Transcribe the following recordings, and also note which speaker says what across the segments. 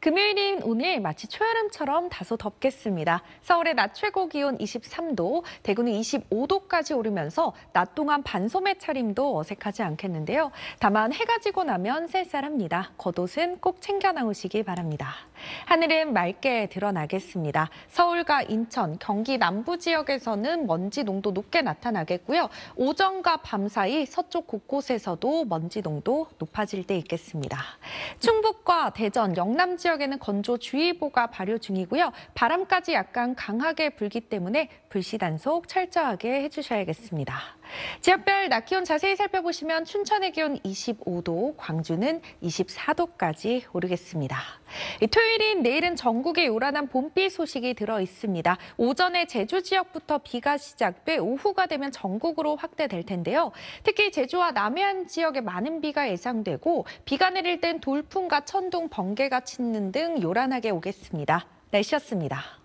Speaker 1: 금요일인 오늘 마치 초여름처럼 다소 덥겠습니다. 서울의 낮 최고 기온 23도, 대구는 25도까지 오르면서 낮 동안 반소매 차림도 어색하지 않겠는데요. 다만 해가 지고 나면 쌀쌀합니다. 겉옷은 꼭 챙겨 나오시기 바랍니다. 하늘은 맑게 드러나겠습니다. 서울과 인천, 경기 남부 지역에서는 먼지 농도 높게 나타나겠고요. 오전과 밤 사이 서쪽 곳곳에서도 먼지 농도 높아질 때 있겠습니다. 충북과 대전, 영남 지역에는 건조주의보가 발효 중이고요. 바람까지 약간 강하게 불기 때문에 불씨 단속 철저하게 해주셔야겠습니다. 지역별 낮 기온 자세히 살펴보시면 춘천의 기온 25도, 광주는 24도까지 오르겠습니다. 토요일인 내일은 전국에 요란한 봄비 소식이 들어 있습니다. 오전에 제주 지역부터 비가 시작돼 오후가 되면 전국으로 확대될 텐데요. 특히 제주와 남해안 지역에 많은 비가 예상되고 비가 내릴 땐 돌풍과 천둥, 번개가 치는 등 요란하게 오겠습니다. 날씨였습니다.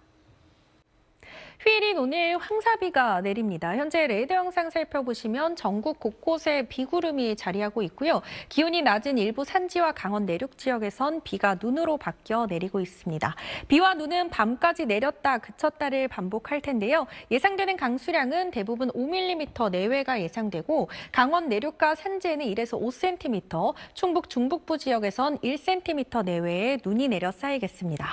Speaker 1: 휴일인 오늘 황사비가 내립니다. 현재 레이더 영상 살펴보시면 전국 곳곳에 비구름이 자리하고 있고요. 기온이 낮은 일부 산지와 강원 내륙 지역에선 비가 눈으로 바뀌어 내리고 있습니다. 비와 눈은 밤까지 내렸다 그쳤다를 반복할 텐데요. 예상되는 강수량은 대부분 5mm 내외가 예상되고 강원 내륙과 산지에는 1에서 5cm, 충북 중북부 지역에선 1cm 내외의 눈이 내려 쌓이겠습니다.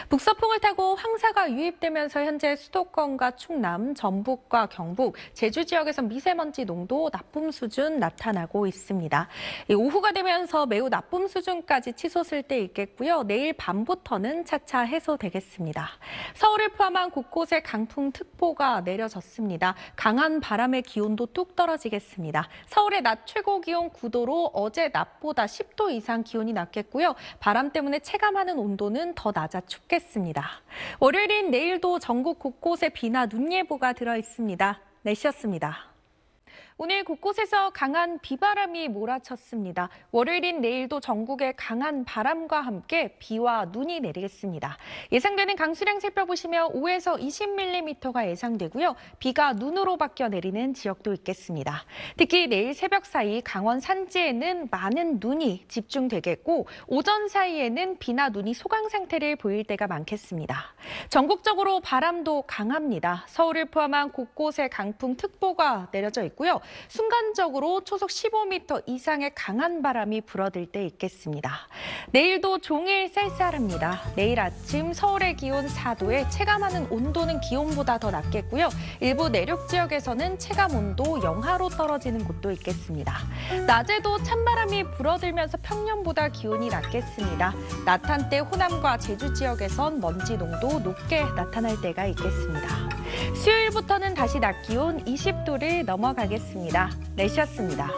Speaker 1: 북서풍을 타고 황사가 유입되면서 현재 수도권과 충남, 전북과 경북, 제주 지역에서 미세먼지 농도 나쁨 수준 나타나고 있습니다. 오후가 되면서 매우 나쁨 수준까지 치솟을 때 있겠고요. 내일 밤부터는 차차 해소되겠습니다. 서울을 포함한 곳곳에 강풍특보가 내려졌습니다. 강한 바람에 기온도 뚝 떨어지겠습니다. 서울의 낮 최고 기온 9도로 어제 낮보다 10도 이상 기온이 낮겠고요. 바람 때문에 체감하는 온도는 더 낮아 춥겠습니다. 월요일인 내일도 전국 곳곳에 비나 눈 예보가 들어 있습니다. 날씨였습니다. 오늘 곳곳에서 강한 비바람이 몰아쳤습니다. 월요일인 내일도 전국에 강한 바람과 함께 비와 눈이 내리겠습니다. 예상되는 강수량 살펴보시면 5에서 20mm가 예상되고요. 비가 눈으로 바뀌어 내리는 지역도 있겠습니다. 특히 내일 새벽 사이 강원 산지에는 많은 눈이 집중되겠고 오전 사이에는 비나 눈이 소강 상태를 보일 때가 많겠습니다. 전국적으로 바람도 강합니다. 서울을 포함한 곳곳에 강풍특보가 내려져 있고요. 순간적으로 초속 15m 이상의 강한 바람이 불어들 때 있겠습니다. 내일도 종일 쌀쌀합니다. 내일 아침 서울의 기온 4도에 체감하는 온도는 기온보다 더 낮겠고요. 일부 내륙 지역에서는 체감 온도 영하로 떨어지는 곳도 있겠습니다. 낮에도 찬바람이 불어들면서 평년보다 기온이 낮겠습니다. 낮 한때 호남과 제주 지역에선 먼지 농도 높게 나타날 때가 있겠습니다. 수요일부터는 다시 낮 기온 20도를 넘어가겠습니다. 날씨였습니다.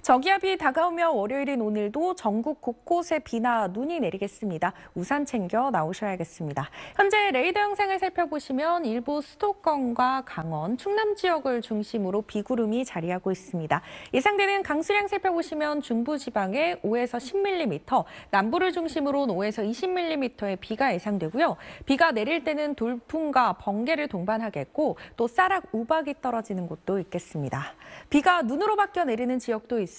Speaker 1: 저기압이 다가오며 월요일인 오늘도 전국 곳곳에 비나 눈이 내리겠습니다. 우산 챙겨 나오셔야겠습니다. 현재 레이더 영상을 살펴보시면 일부 수도권과 강원, 충남 지역을 중심으로 비구름이 자리하고 있습니다. 예상되는 강수량 살펴보시면 중부지방에 5에서 10mm, 남부를 중심으로 5에서 20mm의 비가 예상되고요. 비가 내릴 때는 돌풍과 번개를 동반하겠고 또 쌀락 우박이 떨어지는 곳도 있겠습니다. 비가 눈으로 바뀌어 내리는 지역도 있습니다.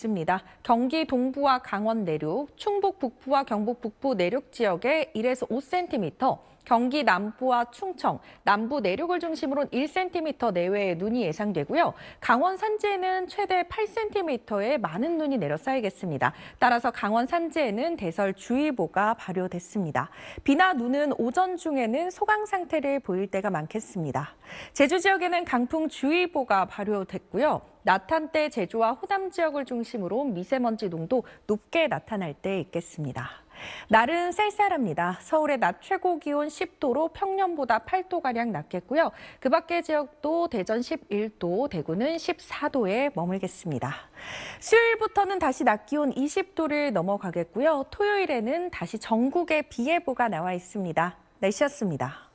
Speaker 1: 경기 동부와 강원 내륙, 충북 북부와 경북 북부 내륙 지역에 1에서 5cm, 경기 남부와 충청, 남부 내륙을 중심으로 1cm 내외의 눈이 예상되고요. 강원 산지에는 최대 8cm의 많은 눈이 내려 쌓이겠습니다. 따라서 강원 산지에는 대설주의보가 발효됐습니다. 비나 눈은 오전 중에는 소강 상태를 보일 때가 많겠습니다. 제주 지역에는 강풍주의보가 발효됐고요. 낮 한때 제주와 호남 지역을 중심으로 미세먼지 농도 높게 나타날 때 있겠습니다. 날은 쌀쌀합니다. 서울의 낮 최고 기온 10도로 평년보다 8도가량 낮겠고요. 그 밖의 지역도 대전 11도, 대구는 14도에 머물겠습니다. 수요일부터는 다시 낮 기온 20도를 넘어가겠고요. 토요일에는 다시 전국에 비 예보가 나와 있습니다. 날씨였습니다.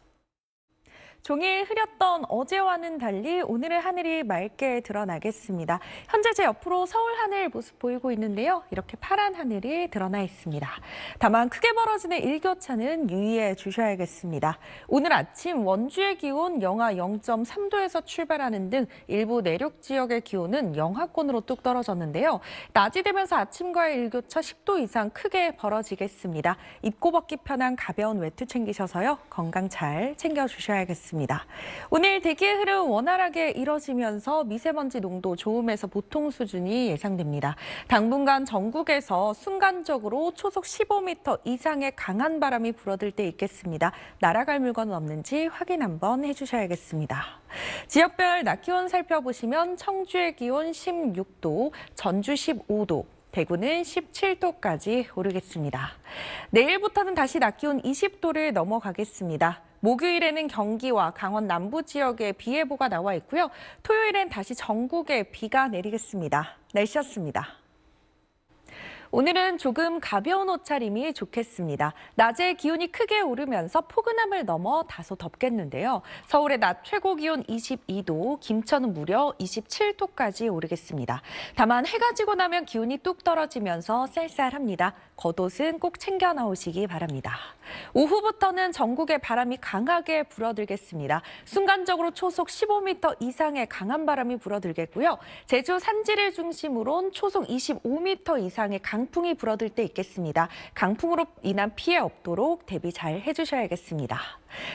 Speaker 1: 종일 흐렸던 어제와는 달리 오늘은 하늘이 맑게 드러나겠습니다. 현재 제 옆으로 서울 하늘 모습 보이고 있는데요. 이렇게 파란 하늘이 드러나 있습니다. 다만 크게 벌어지는 일교차는 유의해 주셔야겠습니다. 오늘 아침 원주의 기온 영하 0.3도에서 출발하는 등 일부 내륙 지역의 기온은 영하권으로 뚝 떨어졌는데요. 낮이 되면서 아침과의 일교차 10도 이상 크게 벌어지겠습니다. 입고 벗기 편한 가벼운 외투 챙기셔서요. 건강 잘 챙겨주셔야겠습니다. 오늘 대기의 흐름 원활하게 이뤄지면서 미세먼지 농도 좋음에서 보통 수준이 예상됩니다. 당분간 전국에서 순간적으로 초속 15m 이상의 강한 바람이 불어들 때 있겠습니다. 날아갈 물건은 없는지 확인 한번 해주셔야겠습니다. 지역별 낮 기온 살펴보시면 청주의 기온 16도, 전주 15도, 대구는 17도까지 오르겠습니다. 내일부터는 다시 낮 기온 20도를 넘어가겠습니다. 목요일에는 경기와 강원 남부 지역에 비 예보가 나와 있고요. 토요일엔 다시 전국에 비가 내리겠습니다. 날씨였습니다. 오늘은 조금 가벼운 옷차림이 좋겠습니다. 낮에 기온이 크게 오르면서 포근함을 넘어 다소 덥겠는데요. 서울의 낮 최고 기온 22도, 김천은 무려 27도까지 오르겠습니다. 다만 해가 지고 나면 기온이 뚝 떨어지면서 쌀쌀합니다. 겉옷은 꼭 챙겨 나오시기 바랍니다. 오후부터는 전국에 바람이 강하게 불어들겠습니다. 순간적으로 초속 15m 이상의 강한 바람이 불어들겠고요. 제주 산지를 중심으로는 초속 25m 이상의 강풍이 불어들 때 있겠습니다. 강풍으로 인한 피해 없도록 대비 잘 해주셔야겠습니다.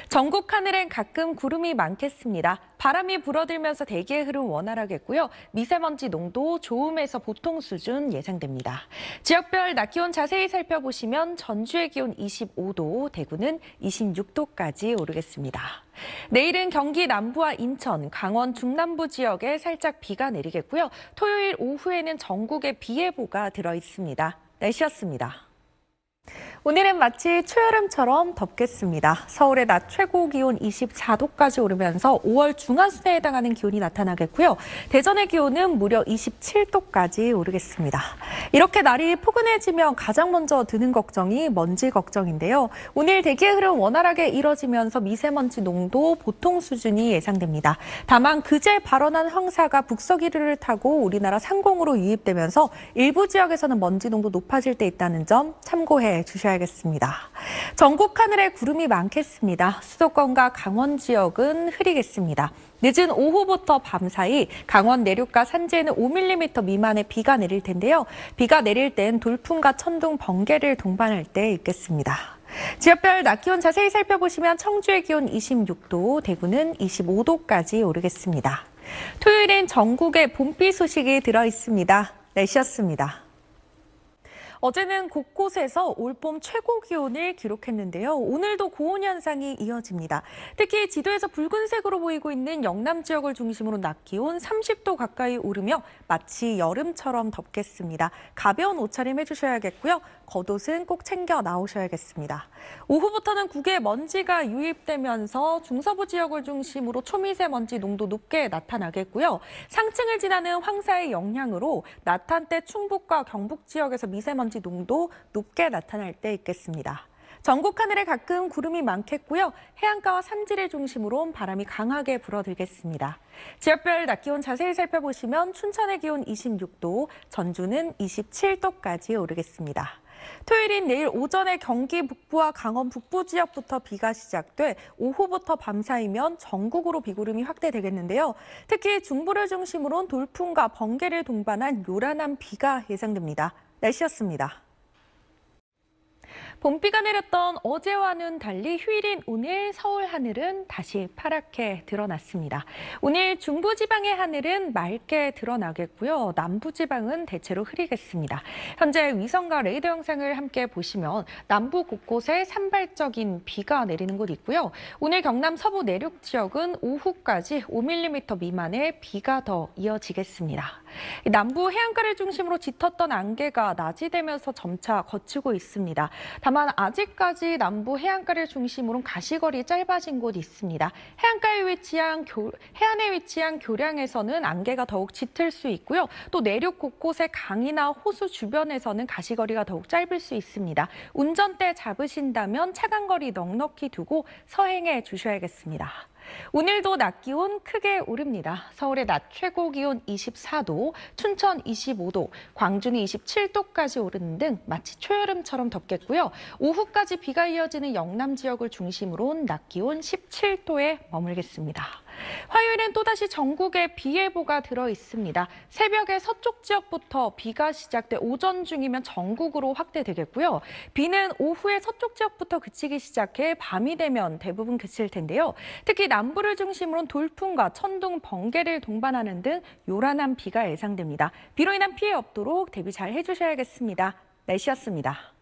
Speaker 1: 전국 하늘엔 가끔 구름이 많겠습니다. 바람이 불어들면서 대기의 흐름 원활하겠고요. 미세먼지 농도 좋음에서 보통 수준 예상됩니다. 지역별 낮 기온 자세히 살펴보시면 전주의 기온 25도, 대구는 26도까지 오르겠습니다. 내일은 경기 남부와 인천, 강원 중남부 지역에 살짝 비가 내리겠고요. 토요일 오후에는 전국에 비 예보가 들어 있습니다. 날씨였습니다. 오늘은 마치 초여름처럼 덥겠습니다. 서울의 낮 최고 기온 24도까지 오르면서 5월 중하순에 해당하는 기온이 나타나겠고요. 대전의 기온은 무려 27도까지 오르겠습니다. 이렇게 날이 포근해지면 가장 먼저 드는 걱정이 먼지 걱정인데요. 오늘 대기의 흐름 원활하게 이뤄지면서 미세먼지 농도 보통 수준이 예상됩니다. 다만 그제 발원한 황사가 북서기류를 타고 우리나라 상공으로 유입되면서 일부 지역에서는 먼지 농도 높아질 때 있다는 점 참고해 주셔야겠습니다. 전국 하늘에 구름이 많겠습니다. 수도권과 강원 지역은 흐리겠습니다. 늦은 오후부터 밤 사이 강원 내륙과 산지에는 5mm 미만의 비가 내릴 텐데요. 비가 내릴 땐 돌풍과 천둥, 번개를 동반할 때 있겠습니다. 지역별 낮 기온 자세히 살펴보시면 청주의 기온 26도, 대구는 25도까지 오르겠습니다. 토요일엔 전국에 봄비 소식이 들어 있습니다. 날씨였습니다. 어제는 곳곳에서 올봄 최고 기온을 기록했는데요. 오늘도 고온 현상이 이어집니다. 특히 지도에서 붉은색으로 보이고 있는 영남 지역을 중심으로 낮 기온 30도 가까이 오르며 마치 여름처럼 덥겠습니다. 가벼운 옷차림 해주셔야겠고요. 겉옷은 꼭 챙겨 나오셔야겠습니다. 오후부터는 국외 먼지가 유입되면서 중서부 지역을 중심으로 초미세먼지 농도 높게 나타나겠고요. 상층을 지나는 황사의 영향으로 낮 한때 충북과 경북 지역에서 미세먼지 농도 높게 나타날 때 있겠습니다. 전국 하늘에 가끔 구름이 많겠고요. 해안가와 산지를 중심으로 바람이 강하게 불어들겠습니다. 지역별 낮 기온 자세히 살펴보시면 춘천의 기온 26도, 전주는 27도까지 오르겠습니다. 토요일인 내일 오전에 경기 북부와 강원 북부 지역부터 비가 시작돼 오후부터 밤 사이면 전국으로 비구름이 확대되겠는데요. 특히 중부를 중심으로는 돌풍과 번개를 동반한 요란한 비가 예상됩니다. 날씨였습니다. 봄비가 내렸던 어제와는 달리 휴일인 오늘 서울 하늘은 다시 파랗게 드러났습니다. 오늘 중부지방의 하늘은 맑게 드러나겠고요. 남부지방은 대체로 흐리겠습니다. 현재 위성과 레이더 영상을 함께 보시면 남부 곳곳에 산발적인 비가 내리는 곳 있고요. 오늘 경남 서부 내륙 지역은 오후까지 5mm 미만의 비가 더 이어지겠습니다. 남부 해안가를 중심으로 짙었던 안개가 낮이 되면서 점차 걷히고 있습니다. 다만 아직까지 남부 해안가를 중심으로 가시거리 짧아진 곳이 있습니다. 해안에 위치한 교량에서는 안개가 더욱 짙을 수 있고요. 또 내륙 곳곳의 강이나 호수 주변에서는 가시거리가 더욱 짧을 수 있습니다. 운전대 잡으신다면 차간거리 넉넉히 두고 서행해 주셔야겠습니다. 오늘도 낮 기온 크게 오릅니다. 서울의 낮 최고 기온 24도, 춘천 25도, 광주는 27도까지 오르는 등 마치 초여름처럼 덥겠고요. 오후까지 비가 이어지는 영남 지역을 중심으로 낮 기온 17도에 머물겠습니다. 화요일엔 또다시 전국에 비 예보가 들어 있습니다. 새벽에 서쪽 지역부터 비가 시작돼 오전 중이면 전국으로 확대되겠고요. 비는 오후에 서쪽 지역부터 그치기 시작해 밤이 되면 대부분 그칠 텐데요. 특히 남부를 중심으로 돌풍과 천둥, 번개를 동반하는 등 요란한 비가 예상됩니다. 비로 인한 피해 없도록 대비 잘 해주셔야겠습니다. 날씨였습니다.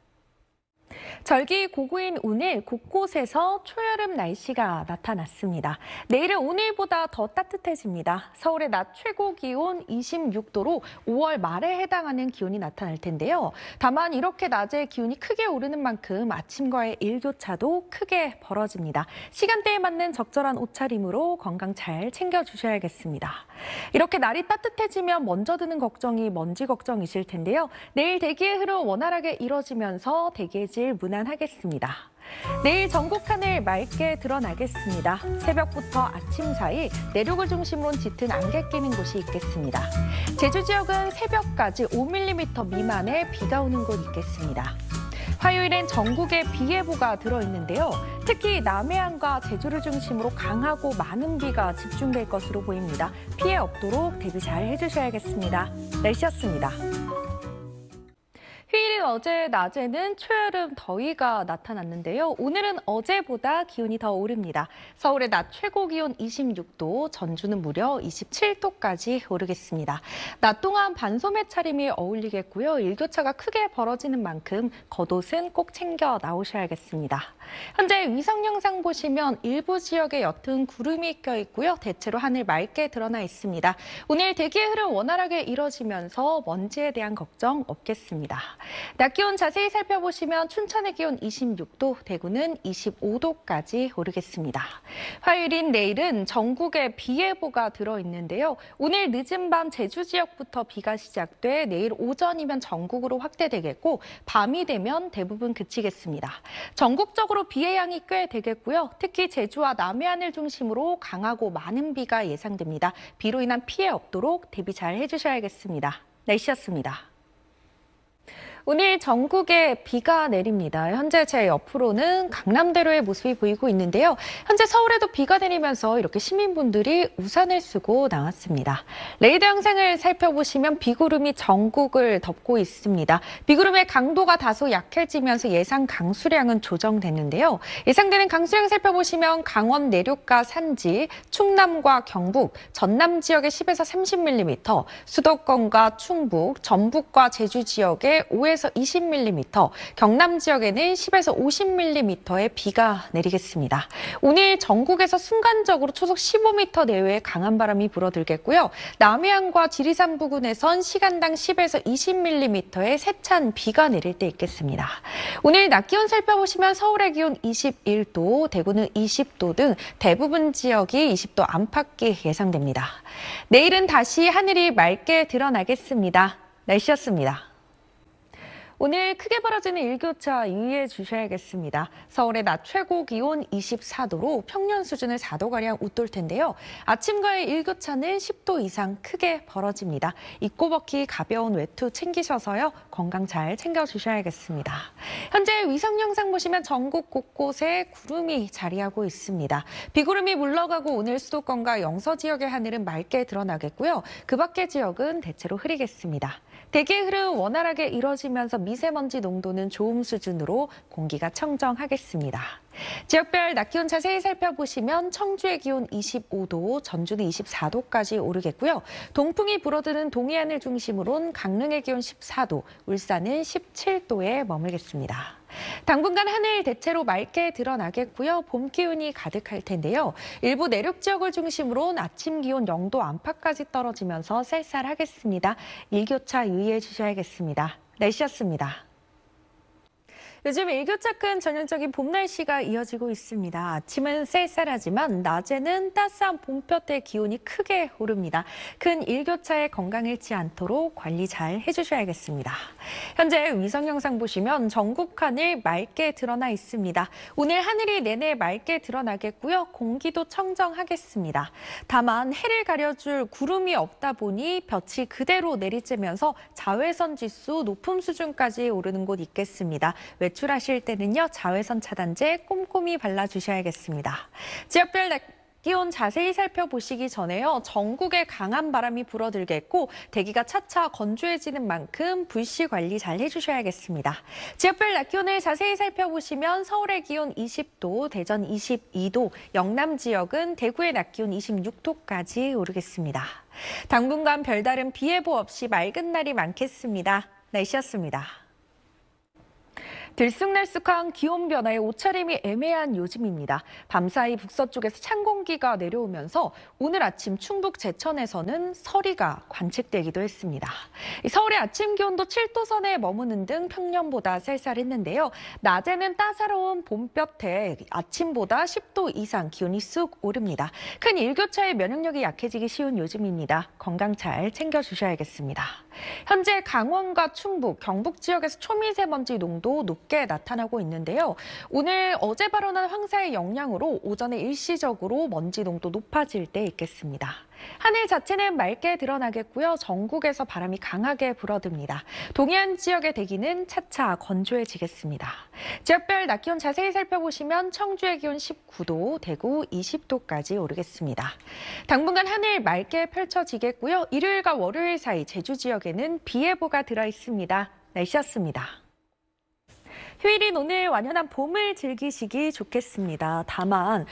Speaker 1: 절기 고고인 오늘 곳곳에서 초여름 날씨가 나타났습니다. 내일은 오늘보다 더 따뜻해집니다. 서울의 낮 최고 기온 26도로 5월 말에 해당하는 기온이 나타날 텐데요. 다만 이렇게 낮에 기온이 크게 오르는 만큼 아침과의 일교차도 크게 벌어집니다. 시간대에 맞는 적절한 옷차림으로 건강 잘 챙겨주셔야겠습니다. 이렇게 날이 따뜻해지면 먼저 드는 걱정이 먼지 걱정이실 텐데요. 내일 대기의 흐름 원활하게 이뤄지면서 대기의 질 무난하겠습니다. 내일 전국 하늘 맑게 드러나겠습니다. 새벽부터 아침 사이 내륙을 중심으로 짙은 안개 끼는 곳이 있겠습니다. 제주 지역은 새벽까지 5mm 미만의 비가 오는 곳 있겠습니다. 화요일엔 전국에 비 예보가 들어있는데요. 특히 남해안과 제주를 중심으로 강하고 많은 비가 집중될 것으로 보입니다. 피해 없도록 대비 잘 해주셔야겠습니다. 날씨였습니다. 휴일인 어제 낮에는 초여름 더위가 나타났는데요. 오늘은 어제보다 기온이 더 오릅니다. 서울의 낮 최고 기온 26도, 전주는 무려 27도까지 오르겠습니다. 낮 동안 반소매 차림이 어울리겠고요. 일교차가 크게 벌어지는 만큼 겉옷은 꼭 챙겨 나오셔야겠습니다. 현재 위성 영상 보시면 일부 지역에 옅은 구름이 껴있고요. 대체로 하늘 맑게 드러나 있습니다. 오늘 대기의 흐름 원활하게 이뤄지면서 먼지에 대한 걱정 없겠습니다. 낮 기온 자세히 살펴보시면 춘천의 기온 26도, 대구는 25도까지 오르겠습니다. 화요일인 내일은 전국에 비 예보가 들어있는데요. 오늘 늦은 밤 제주 지역부터 비가 시작돼 내일 오전이면 전국으로 확대되겠고 밤이 되면 대부분 그치겠습니다. 전국적으로 비의 양이 꽤 되겠고요. 특히 제주와 남해안을 중심으로 강하고 많은 비가 예상됩니다. 비로 인한 피해 없도록 대비 잘 해주셔야겠습니다. 날씨였습니다. 오늘 전국에 비가 내립니다. 현재 제 옆으로는 강남대로의 모습이 보이고 있는데요. 현재 서울에도 비가 내리면서 이렇게 시민분들이 우산을 쓰고 나왔습니다. 레이더 영상을 살펴보시면 비구름이 전국을 덮고 있습니다. 비구름의 강도가 다소 약해지면서 예상 강수량은 조정됐는데요. 예상되는 강수량 살펴보시면 강원 내륙과 산지, 충남과 경북, 전남 지역에 10에서 30mm, 수도권과 충북, 전북과 제주 지역에 5에서 20mm, 경남 지역에는 10에서 50mm의 비가 내리겠습니다. 오늘 전국에서 순간적으로 초속 15m 내외의 강한 바람이 불어들겠고요. 남해안과 지리산 부근에선 시간당 10에서 20mm의 세찬 비가 내릴 때 있겠습니다. 오늘 낮 기온 살펴보시면 서울의 기온 21도, 대구는 20도 등 대부분 지역이 20도 안팎이 예상됩니다. 내일은 다시 하늘이 맑게 드러나겠습니다. 날씨였습니다. 오늘 크게 벌어지는 일교차 유의해 주셔야겠습니다. 서울의 낮 최고 기온 24도로 평년 수준을 4도가량 웃돌 텐데요. 아침과의 일교차는 10도 이상 크게 벌어집니다. 입고 벗기 가벼운 외투 챙기셔서요. 건강 잘 챙겨주셔야겠습니다. 현재 위성 영상 보시면 전국 곳곳에 구름이 자리하고 있습니다. 비구름이 물러가고 오늘 수도권과 영서 지역의 하늘은 맑게 드러나겠고요. 그 밖의 지역은 대체로 흐리겠습니다. 대기의 흐름 원활하게 이뤄지면서 미세먼지 농도는 좋음 수준으로 공기가 청정하겠습니다. 지역별 낮 기온 자세히 살펴보시면 청주의 기온 25도, 전주는 24도까지 오르겠고요. 동풍이 불어드는 동해안을 중심으로는 강릉의 기온 14도, 울산은 17도에 머물겠습니다. 당분간 하늘 대체로 맑게 드러나겠고요. 봄 기운이 가득할 텐데요. 일부 내륙 지역을 중심으로 아침 기온 0도 안팎까지 떨어지면서 쌀쌀하겠습니다. 일교차 유의해 주셔야겠습니다. 날씨였습니다. 요즘 일교차 큰 전형적인 봄 날씨가 이어지고 있습니다. 아침은 쌀쌀하지만 낮에는 따스한 봄볕에 기온이 크게 오릅니다. 큰 일교차에 건강 잃지 않도록 관리 잘 해주셔야겠습니다. 현재 위성 영상 보시면 전국 하늘 맑게 드러나 있습니다. 오늘 하늘이 내내 맑게 드러나겠고요. 공기도 청정하겠습니다. 다만 해를 가려줄 구름이 없다 보니 볕이 그대로 내리쬐면서 자외선 지수 높음 수준까지 오르는 곳 있겠습니다. 외출하실 때는요, 자외선 차단제 꼼꼼히 발라주셔야겠습니다. 지역별 낮 기온 자세히 살펴보시기 전에요, 전국에 강한 바람이 불어들겠고 대기가 차차 건조해지는 만큼 불씨 관리 잘 해주셔야겠습니다. 지역별 낮 기온을 자세히 살펴보시면 서울의 기온 20도, 대전 22도, 영남 지역은 대구의 낮 기온 26도까지 오르겠습니다. 당분간 별다른 비 예보 없이 맑은 날이 많겠습니다. 날씨였습니다. 들쑥날쑥한 기온 변화에 옷차림이 애매한 요즘입니다. 밤사이 북서쪽에서 찬 공기가 내려오면서 오늘 아침 충북 제천에서는 서리가 관측되기도 했습니다. 서울의 아침 기온도 7도 선에 머무는 등 평년보다 쌀쌀했는데요. 낮에는 따사로운 봄볕에 아침보다 10도 이상 기온이 쑥 오릅니다. 큰 일교차에 면역력이 약해지기 쉬운 요즘입니다. 건강 잘 챙겨주셔야겠습니다. 현재 강원과 충북, 경북 지역에서 초미세먼지 농도 높게 나타나고 있는데요. 오늘 어제 발원한 황사의 영향으로 오전에 일시적으로 먼지 농도 높아질 때 있겠습니다. 하늘 자체는 맑게 드러나겠고요. 전국에서 바람이 강하게 불어듭니다. 동해안 지역의 대기는 차차 건조해지겠습니다. 지역별 낮 기온 자세히 살펴보시면 청주의 기온 19도, 대구 20도까지 오르겠습니다. 당분간 하늘 맑게 펼쳐지겠고요. 일요일과 월요일 사이 제주 지역에는 비 예보가 들어 있습니다. 날씨였습니다. 휴일인 오늘 완연한 봄을 즐기시기 좋겠습니다. 다만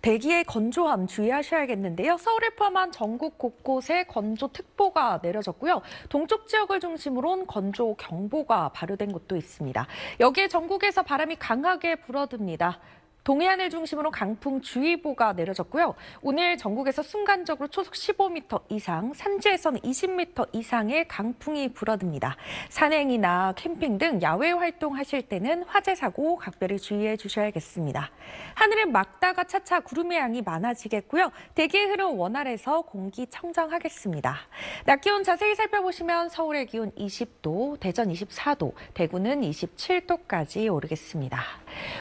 Speaker 1: 대기의 건조함 주의하셔야겠는데요. 서울을 포함한 전국 곳곳에 건조특보가 내려졌고요. 동쪽 지역을 중심으로는 건조경보가 발효된 곳도 있습니다. 여기에 전국에서 바람이 강하게 불어듭니다. 동해안을 중심으로 강풍주의보가 내려졌고요. 오늘 전국에서 순간적으로 초속 15m 이상, 산지에서는 20m 이상의 강풍이 불어듭니다. 산행이나 캠핑 등 야외 활동하실 때는 화재 사고 각별히 주의해 주셔야겠습니다. 하늘은 맑다가 차차 구름의 양이 많아지겠고요. 대기의 흐름 원활해서 공기 청정하겠습니다. 낮 기온 자세히 살펴보시면 서울의 기온 20도, 대전 24도, 대구는 27도까지 오르겠습니다.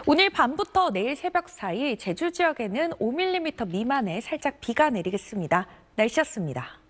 Speaker 1: 오늘 밤부터 내일 새벽 사이 제주 지역에는 5mm 미만의 살짝 비가 내리겠습니다. 날씨였습니다.